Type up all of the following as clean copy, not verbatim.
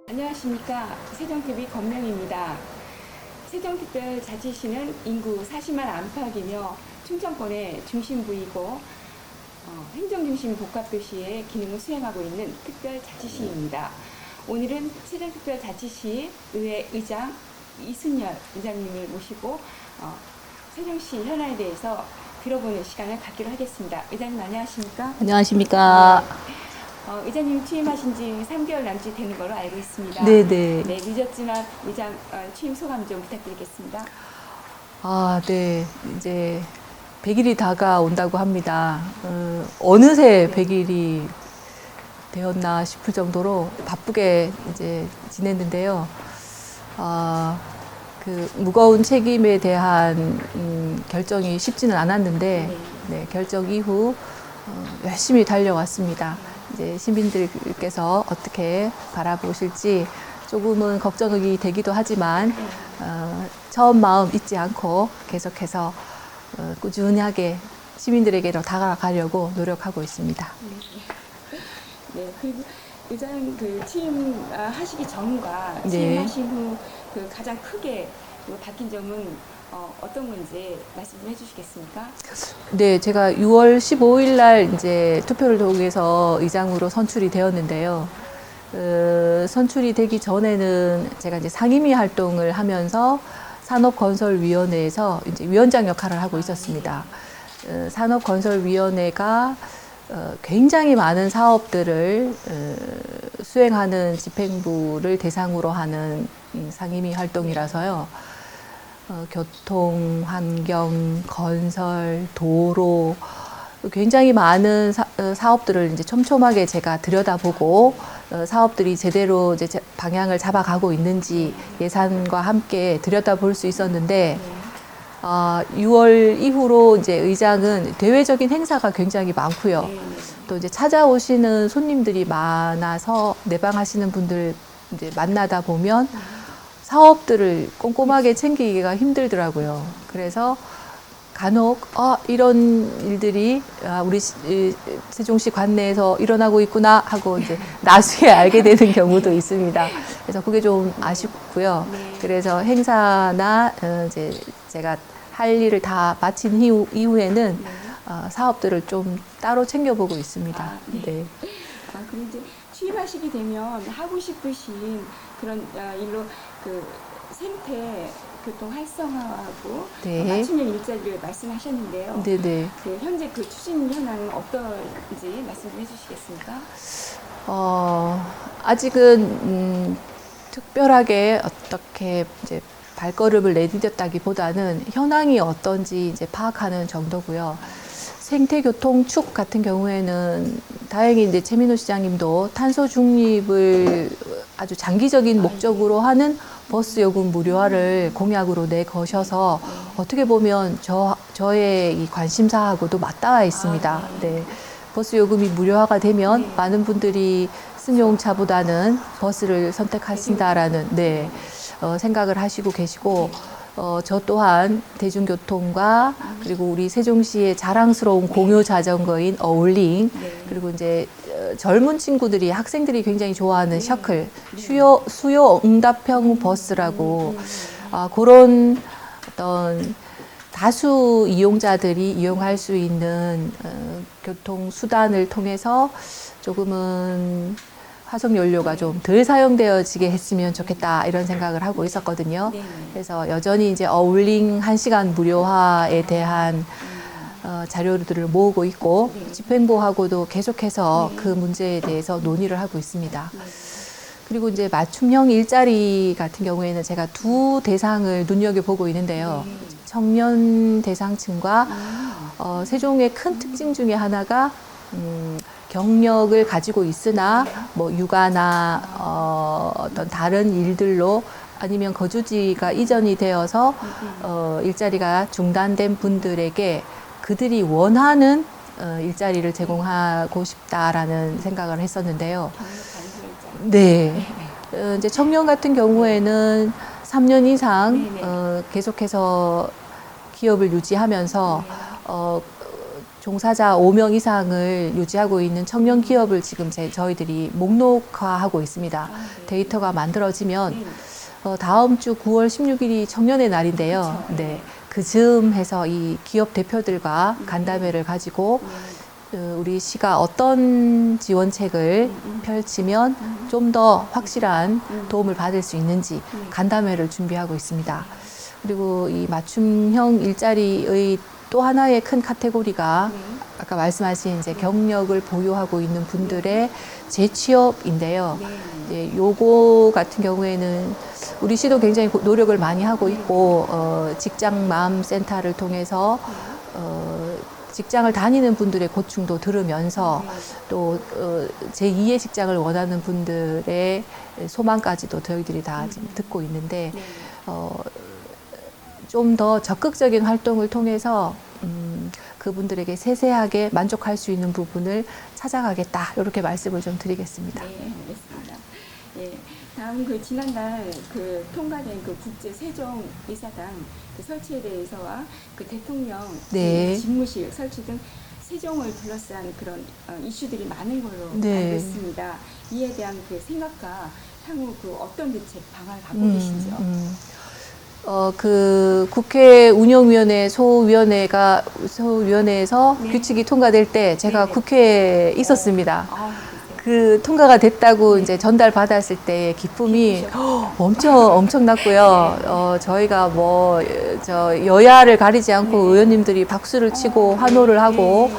안녕하십니까. 세종TV 권명입니다. 세종특별자치시는 인구 40만 안팎이며 충청권의 중심부이고 행정중심 복합도시의 기능을 수행하고 있는 특별자치시입니다. 오늘은 세종특별자치시 의회 의장 이순열 의장님을 모시고 세종시 현안에 대해서 들어보는 시간을 갖기로 하겠습니다. 의장님 안녕하십니까? 안녕하십니까? 의장님 취임하신 지 3개월 남짓 되는 걸로 알고 있습니다. 네네. 네, 늦었지만 의장 취임 소감 좀 부탁드리겠습니다. 네. 이제 100일이 다가온다고 합니다. 어느새 100일이 되었나 싶을 정도로 바쁘게 이제 지냈는데요. 그 무거운 책임에 대한 결정이 쉽지는 않았는데, 네, 결정 이후 열심히 달려왔습니다. 이제 시민들께서 어떻게 바라보실지 조금은 걱정이 되기도 하지만 처음 마음 잊지 않고 계속해서 꾸준하게 시민들에게로 다가가려고 노력하고 있습니다. 네, 그리고 의장 취임하시기 전과 네. 취임하신 후 그 가장 크게 바뀐 점은 어떤 건지 말씀 좀 해주시겠습니까? 네, 제가 6월 15일 날 이제 투표를 통해서 의장으로 선출이 되었는데요. 선출이 되기 전에는 제가 이제 상임위 활동을 하면서 산업건설위원회에서 이제 위원장 역할을 하고 있었습니다. 산업건설위원회가 굉장히 많은 사업들을 수행하는 집행부를 대상으로 하는 상임위 활동이라서요. 교통, 환경, 건설, 도로 굉장히 많은 사업들을 이제 촘촘하게 제가 들여다보고 사업들이 제대로 이제 방향을 잡아가고 있는지 예산과 함께 들여다볼 수 있었는데 6월 이후로 이제 의장은 대외적인 행사가 굉장히 많고요. 또 이제 찾아오시는 손님들이 많아서 내방하시는 분들 이제 만나다 보면 사업들을 꼼꼼하게 챙기기가 힘들더라고요. 그래서 간혹 이런 일들이 우리 세종시 관내에서 일어나고 있구나 하고 이제 나중에 알게 되는 경우도 있습니다. 그래서 그게 좀 아쉽고요. 그래서 행사나 이제 제가 할 일을 다 마친 이후에는 사업들을 좀 따로 챙겨보고 있습니다. 네. 그럼 이제 취임하시게 되면 하고 싶으신 그런 일로 그 생태 교통 활성화하고 네. 맞춤형 일자리를 말씀하셨는데요. 네네. 그 현재 그 추진 현황은 어떤지 말씀 좀 해주시겠습니까? 아직은 특별하게 어떻게 이제 발걸음을 내디뎠다기보다는 현황이 어떤지 이제 파악하는 정도고요. 생태교통축 같은 경우에는 다행히 이제 최민호 시장님도 탄소 중립을 아주 장기적인 목적으로 하는 버스 요금 무료화를 공약으로 내거셔서 어떻게 보면 저의 이 관심사하고도 맞닿아 있습니다. 네. 버스 요금이 무료화가 되면 많은 분들이 승용차보다는 버스를 선택하신다라는 생각을 하시고 계시고 저 또한 대중교통과 그리고 우리 세종시의 자랑스러운 공유 자전거인 어울링 그리고 이제 젊은 친구들이 학생들이 굉장히 좋아하는 셔클 수요 응답형 버스라고 그런 어떤 다수 이용자들이 이용할 수 있는 교통 수단을 통해서 조금은 화석 연료가 좀 덜 사용되어지게 했으면 좋겠다 이런 생각을 하고 있었거든요. 그래서 여전히 이제 어울링 1시간 무료화에 대한 자료들을 모으고 있고 집행부하고도 계속해서 그 문제에 대해서 논의를 하고 있습니다. 그리고 이제 맞춤형 일자리 같은 경우에는 제가 두 대상을 눈여겨보고 있는데요. 청년 대상층과 세종의 큰 특징 중에 하나가 경력을 가지고 있으나 뭐 육아나 어떤 다른 일들로 아니면 거주지가 이전이 되어서 일자리가 중단된 분들에게 그들이 원하는 일자리를 제공하고 싶다라는 생각을 했었는데요. 네. 이제 청년 같은 경우에는 3년 이상 계속해서 기업을 유지하면서 종사자 5명 이상을 유지하고 있는 청년 기업을 지금 저희들이 목록화하고 있습니다. 네. 데이터가 만들어지면 네. 다음 주 9월 16일이 청년의 날인데요. 그쵸. 네. 그즈음 해서 이 기업 대표들과 간담회를 가지고 우리 시가 어떤 지원책을 펼치면 좀 더 확실한 도움을 받을 수 있는지 간담회를 준비하고 있습니다. 그리고 이 맞춤형 일자리의 또 하나의 큰 카테고리가 아까 말씀하신 이제 경력을 보유하고 있는 분들의 재취업인데요. 이제 요거 같은 경우에는 우리 시도 굉장히 노력을 많이 하고 있고 직장 마음 센터를 통해서 직장을 다니는 분들의 고충도 들으면서 또 제2의 직장을 원하는 분들의 소망까지도 저희들이 다 지금 듣고 있는데 좀 더 적극적인 활동을 통해서 그분들에게 세세하게 만족할 수 있는 부분을 찾아가겠다. 이렇게 말씀을 좀 드리겠습니다. 네, 알겠습니다. 예, 다음 그 지난달 그 통과된 그 국제 세종 이사당 그 설치에 대해서와 그 대통령 네. 그 집무실 설치 등 세종을 둘러싼 그런 이슈들이 많은 걸로 네. 알고 있습니다. 이에 대한 그 생각과 향후 그 어떤 대책 방안을 갖고 계신지요? 그 국회 운영위원회 소위원회에서 네. 규칙이 통과될 때 제가 네. 국회에 있었습니다. 그러세요. 그 통과가 됐다고 이제 전달받았을 때의 기쁨이 엄청났고요. 저희가 여야를 가리지 않고 의원님들이 박수를 치고 환호를 하고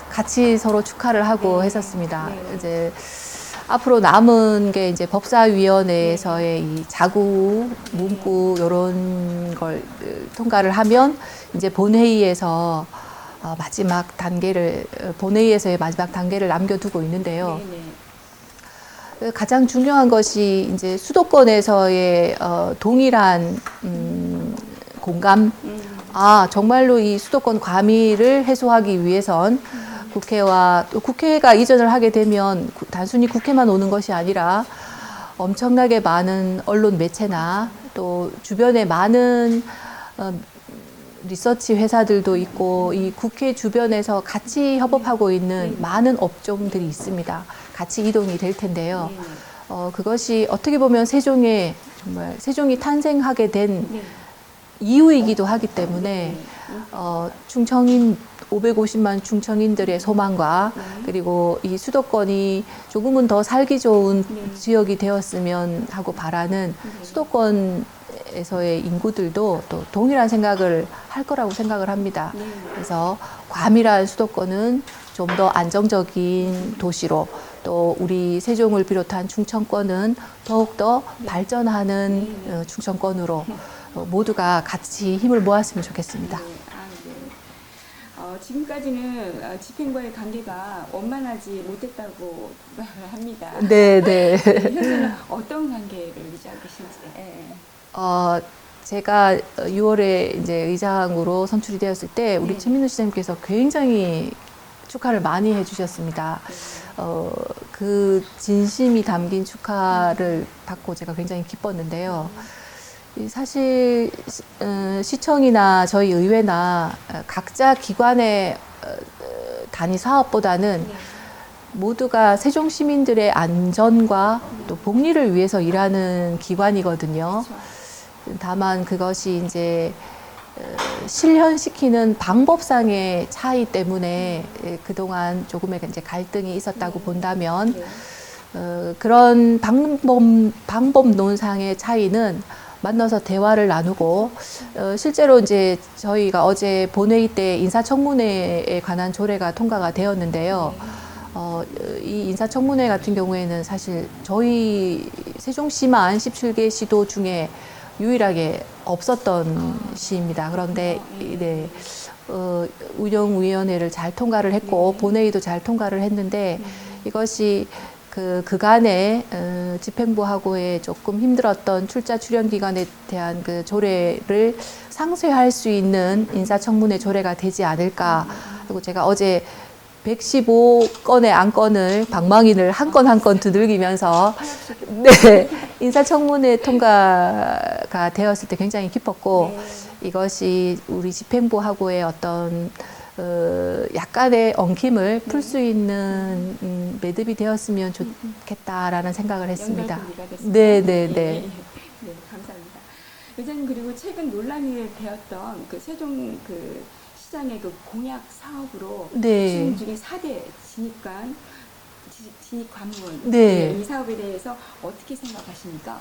같이 서로 축하를 하고 했었습니다. 이제 앞으로 남은 게 이제 법사위원회에서의 이 자구, 문구 이런 걸 통과를 하면 이제 본회의에서의 마지막 단계를 남겨두고 있는데요. 가장 중요한 것이 이제 수도권에서의 동일한 공감. 정말로 이 수도권 과밀을 해소하기 위해선 국회가 이전을 하게 되면 단순히 국회만 오는 것이 아니라 엄청나게 많은 언론 매체나 또 주변에 많은 리서치 회사들도 있고 이 국회 주변에서 같이 협업하고 있는 많은 업종들이 있습니다. 같이 이동이 될 텐데요. 그것이 어떻게 보면 세종이 탄생하게 된 이유이기도 하기 때문에 충청인 550만 충청인들의 소망과 그리고 이 수도권이 조금은 더 살기 좋은 지역이 되었으면 하고 바라는 수도권에서의 인구들도 또 동일한 생각을 할 거라고 생각을 합니다. 그래서 과밀한 수도권은 좀 더 안정적인 도시로 또 우리 세종을 비롯한 충청권은 더욱더 발전하는 충청권으로 모두가 같이 힘을 모았으면 좋겠습니다. 지금까지는 집행과의 관계가 원만하지 못했다고 합니다. 네. 현재는 어떤 관계를 유지하고 계신지. 제가 6월에 이제 의장으로 선출이 되었을 때 우리 최민우 시장님께서 굉장히 축하를 많이 해주셨습니다. 그 진심이 담긴 축하를 받고 제가 굉장히 기뻤는데요. 사실 시청이나 저희 의회나 각자 기관의 단위 사업보다는 모두가 세종 시민들의 안전과 또 복리를 위해서 일하는 기관이거든요. 다만 그것이 이제 실현시키는 방법상의 차이 때문에 그동안 조금의 이제 갈등이 있었다고 본다면 그런 방법론상의 차이는 만나서 대화를 나누고 실제로 이제 저희가 어제 본회의 때 인사청문회에 관한 조례가 통과가 되었는데요. 이 인사청문회 같은 경우에는 사실 저희 세종시만 17개 시도 중에 유일하게 없었던 시입니다. 그런데 운영위원회를 잘 통과를 했고 본회의도 잘 통과를 했는데 이것이 그간에 집행부하고의 조금 힘들었던 출자 출연 기간에 대한 그 조례를 상쇄할 수 있는 인사청문회 조례가 되지 않을까. 그리고 제가 어제 115건의 안건을 방망이를 한 건 한 건 두들기면서 인사청문회 통과가 되었을 때 굉장히 기뻤고 이것이 우리 집행부하고의 어떤 약간의 엉킴을 풀 수 있는 매듭이 되었으면 좋겠다라는 생각을 했습니다. 연결고리가 됐습니다. 네, 네, 예, 네. 예, 예. 네, 감사합니다. 의장님, 그리고 최근 논란이 되었던 그 세종 그 시장의 그 공약 사업으로 네. 추진 중에 4대 진입 관문 네. 이 사업에 대해서 어떻게 생각하십니까?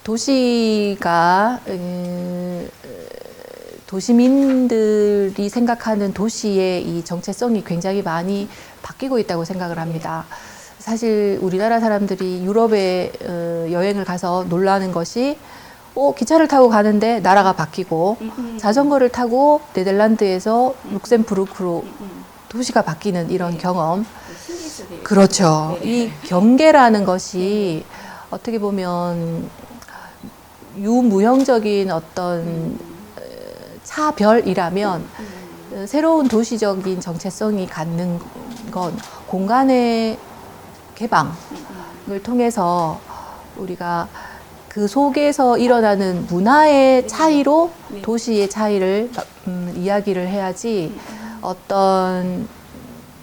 도시가 도시민들이 생각하는 도시의 이 정체성이 굉장히 많이 바뀌고 있다고 생각을 합니다. 사실 우리나라 사람들이 유럽에 여행을 가서 놀라는 것이 기차를 타고 가는데 나라가 바뀌고 자전거를 타고 네덜란드에서 룩셈부르크로 도시가 바뀌는 이런 경험. 신기술이에요. 그렇죠. 네. 이 경계라는 것이 어떻게 보면 유무형적인 어떤 차별이라면 새로운 도시적인 정체성이 갖는 건 공간의 개방을 통해서 우리가 그 속에서 일어나는 문화의 차이로 네. 도시의 차이를 이야기를 해야지 어떤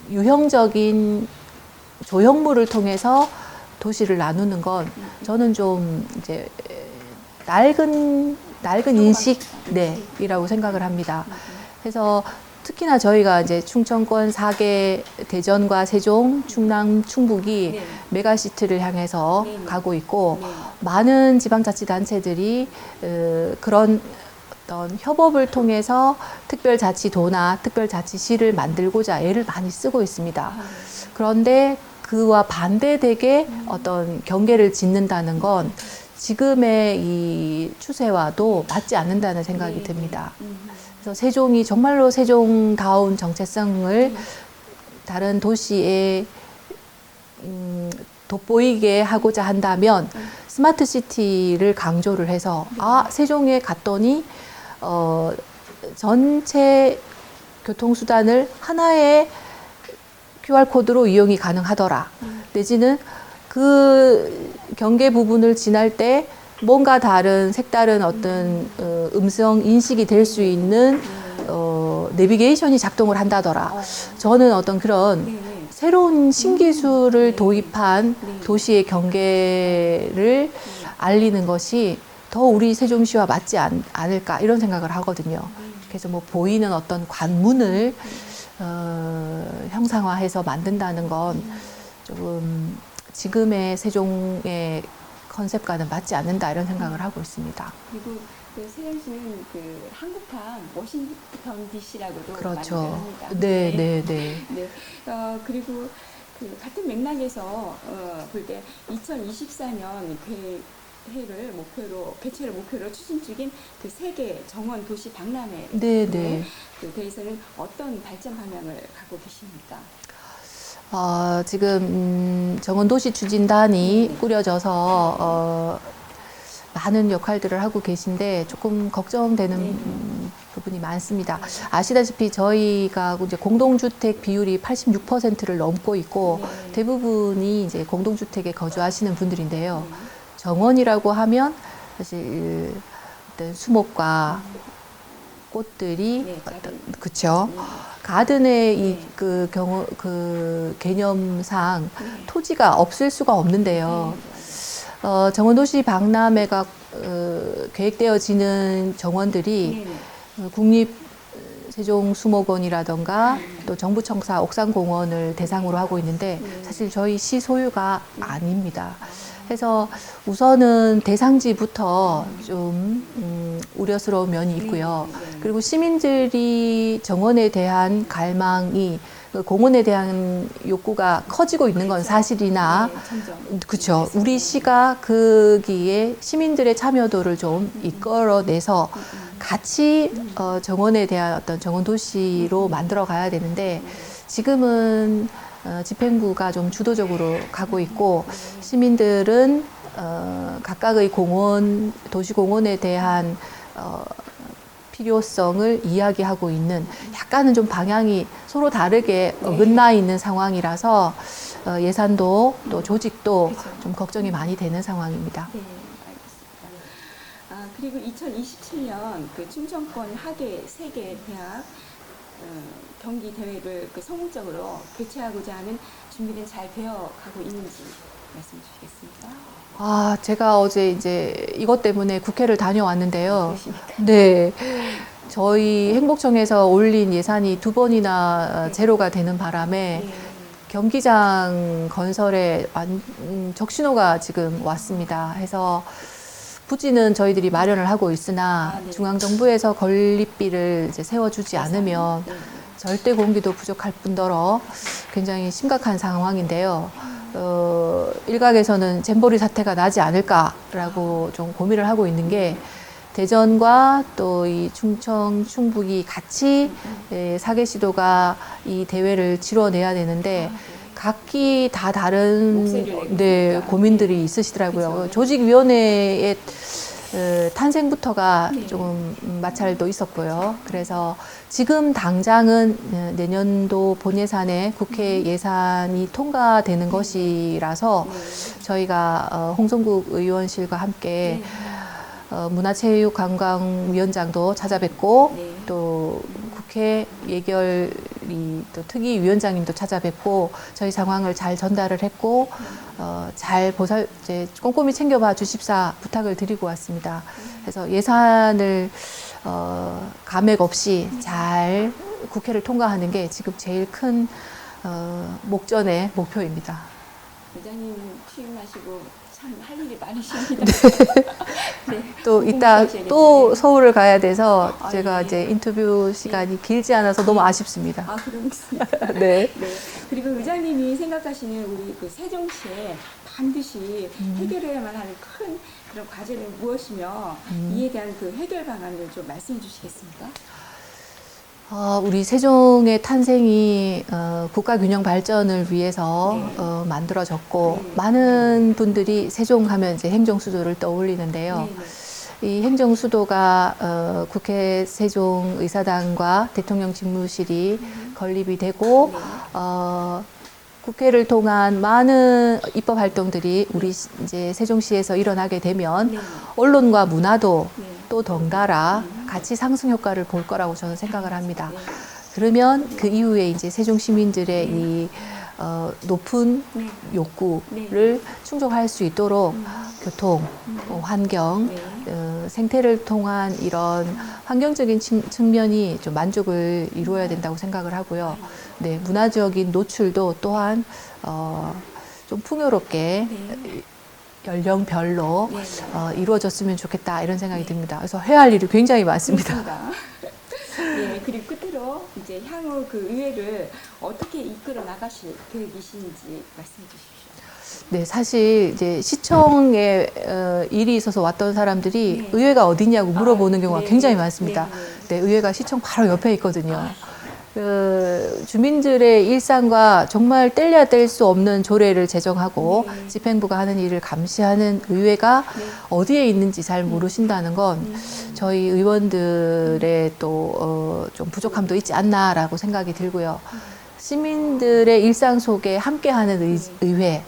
유형적인 조형물을 통해서 도시를 나누는 건 저는 좀 이제 낡은 인식 이라고 생각을 합니다. 그래서 특히나 저희가 이제 충청권 4개 대전과 세종, 충남, 충북이 네. 메가시티를 향해서 네, 네. 가고 있고 네. 많은 지방자치단체들이 그런 어떤 협업을 통해서 특별자치도나 특별자치시를 만들고자 애를 많이 쓰고 있습니다. 그런데 그와 반대되게 어떤 경계를 짓는다는 건 지금의 이 추세와도 맞지 않는다는 생각이 듭니다. 그래서 세종이 정말로 세종다운 정체성을 다른 도시에 돋보이게 하고자 한다면 스마트 시티를 강조를 해서 세종에 갔더니 전체 교통수단을 하나의 QR코드로 이용이 가능하더라. 내지는 그 경계 부분을 지날 때 뭔가 색다른 어떤 음성 인식이 될 수 있는 내비게이션이 작동을 한다더라. 저는 어떤 그런 새로운 신기술을 도입한 도시의 경계를 알리는 것이 더 우리 세종시와 맞지 않을까 이런 생각을 하거든요. 그래서 뭐 보이는 어떤 관문을 형상화해서 만든다는 건 조금 지금의 세종의 컨셉과는 맞지 않는다 이런 생각을 하고 있습니다. 그리고 그 세종시는 그 한국판 워싱턴 DC라고도 그렇죠. 많이 합니다. 네, 네, 네. 네. 그리고 그 같은 맥락에서 볼 때 2024년 개최를 목표로 추진 중인 그 세계 정원 도시 박람회 네, 네. 그 대해서는 어떤 발전 방향을 갖고 계십니까? 지금 정원도시 추진단이 꾸려져서 많은 역할들을 하고 계신데 조금 걱정되는 부분이 많습니다. 아시다시피 저희가 이제 공동주택 비율이 86%를 넘고 있고 대부분이 이제 공동주택에 거주하시는 분들인데요. 정원이라고 하면 사실 어떤 수목과 꽃들이 그렇죠. 가든의 그 개념상 토지가 없을 수가 없는데요. 정원도시 박람회가 계획되어지는 정원들이 국립 세종수목원이라던가 또 정부청사 옥산공원을 대상으로 하고 있는데 사실 저희 시 소유가 아닙니다. 그래서 우선은 대상지부터 좀 우려스러운 면이 있고요. 그리고 시민들이 정원에 대한 갈망이 공원에 대한 욕구가 커지고 있는 건 사실이나 그렇죠. 우리 시가 거기에 시민들의 참여도를 좀 이끌어내서 같이 정원에 대한 어떤 정원 도시로 만들어 가야 되는데 지금은 집행부가 좀 주도적으로 가고 있고 시민들은 각각의 공원, 도시공원에 대한 필요성을 이야기하고 있는 약간은 좀 방향이 서로 다르게 어긋나 있는 상황이라서 예산도 또 조직도 좀 걱정이 많이 되는 상황입니다. 네, 알겠습니다. 그리고 2027년 그 충청권 하계 세계 대학 경기 대회를 그 성공적으로 개최하고자 하는 준비는 잘 되어 가고 있는지 말씀 주시겠습니까? 아, 제가 어제 이제 이것 때문에 국회를 다녀왔는데요. 그러십니까? 네. 저희 행복청에서 올린 예산이 2번이나 네. 제로가 되는 바람에 네. 경기장 건설에 적신호가 지금 왔습니다. 해서 부지는 저희들이 마련을 하고 있으나 아, 네. 중앙정부에서 건립비를 이제 세워주지 않으면 네. 절대 공기도 부족할 뿐더러 굉장히 심각한 상황인데요. 일각에서는 잼버리 사태가 나지 않을까라고 좀 고민을 하고 있는 게 대전과 또 이 충청, 충북이 같이 사계시도가 이 대회를 치러내야 되는데 각기 다 다른 목소리를 내고 네, 있으니까. 고민들이 있으시더라고요. 그쵸. 조직위원회의 탄생부터가 네. 조금 마찰도 있었고요. 그래서 지금 당장은 내년도 본예산에 국회 예산이 통과되는 것이라서 네. 저희가 홍성국 의원실과 함께 문화체육관광위원장도 찾아뵙고 네. 또 국회 예결위 또 특위위원장님도 찾아뵙고 저희 상황을 잘 전달을 했고 잘 이제 꼼꼼히 챙겨봐 주십사 부탁을 드리고 왔습니다. 그래서 예산을 감액 없이 잘 국회를 통과하는 게 지금 제일 큰 목전의 목표입니다. 부장님 취임하시고 참 할 일이 많으십니다. 네. 또 이따 공부하셔야겠네요. 또 서울을 가야 돼서 아, 제가 예. 이제 인터뷰 시간이 길지 않아서 너무 아쉽습니다. 아, 그렇습니다. 네. 네. 그리고 의장님이 생각하시는 우리 그 세종시에 반드시 해결해야만 하는 큰 그런 과제는 무엇이며 이에 대한 그 해결 방안을 좀 말씀해 주시겠습니까? 우리 세종의 탄생이 국가 균형 발전을 위해서 네. 만들어졌고 네. 많은 분들이 세종 하면 이제 행정수도를 떠올리는데요. 네. 이 행정수도가 국회 세종의사당과 대통령 집무실이 건립이 되고 네. 국회를 통한 많은 입법 활동들이 우리 이제 세종시에서 일어나게 되면 네. 언론과 문화도 네. 또 덩달아 같이 상승 효과를 볼 거라고 저는 생각을 합니다. 네. 그러면 그 이후에 이제 세종 시민들의 이 높은 네. 욕구를 충족할 수 있도록 교통, 환경, 네. 생태를 통한 이런 환경적인 측면이 좀 만족을 이루어야 된다고 생각을 하고요. 네, 문화적인 노출도 또한 좀 풍요롭게 네. 연령별로 네. 이루어졌으면 좋겠다 이런 생각이 듭니다. 그래서 해야 할 일이 굉장히 많습니다. 그렇습니다. 네, 그리고 끝으로 이제 향후 그 의회를 어떻게 이끌어 나가실 계획이신지 말씀해 주십시오. 네, 사실 이제 시청에 일이 있어서 왔던 사람들이 네. 의회가 어디냐고 물어보는 아, 경우가 네, 굉장히 네, 많습니다. 네, 네, 의회가 시청 바로 옆에 있거든요. 주민들의 일상과 정말 뗄래야 뗄 수 없는 조례를 제정하고 네. 집행부가 하는 일을 감시하는 의회가 네. 어디에 있는지 잘 모르신다는 건 저희 의원들의 또 좀 부족함도 있지 않나라고 생각이 들고요. 시민들의 일상 속에 함께하는 의회.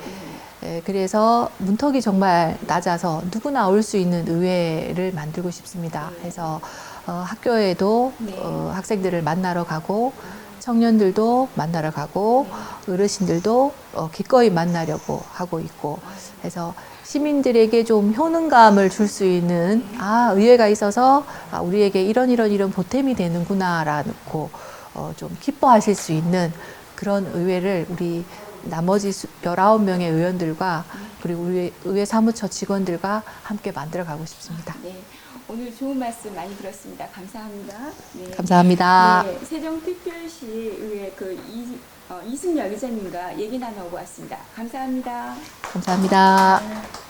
그래서 문턱이 정말 낮아서 누구나 올 수 있는 의회를 만들고 싶습니다. 그래서 학교에도 네. 학생들을 만나러 가고 청년들도 만나러 가고 어르신들도 기꺼이 만나려고 하고 있고 그래서 시민들에게 좀 효능감을 줄 수 있는 의회가 있어서 우리에게 이런 보탬이 되는구나라고 좀 기뻐하실 수 있는 그런 의회를 우리 나머지 19명의 의원들과 그리고 우리 의회 사무처 직원들과 함께 만들어 가고 싶습니다. 네, 오늘 좋은 말씀 많이 들었습니다. 감사합니다. 네. 감사합니다. 네, 세종특별시 의회 그 이승열 의장님과 얘기 나눠보고 왔습니다. 감사합니다. 감사합니다. 네.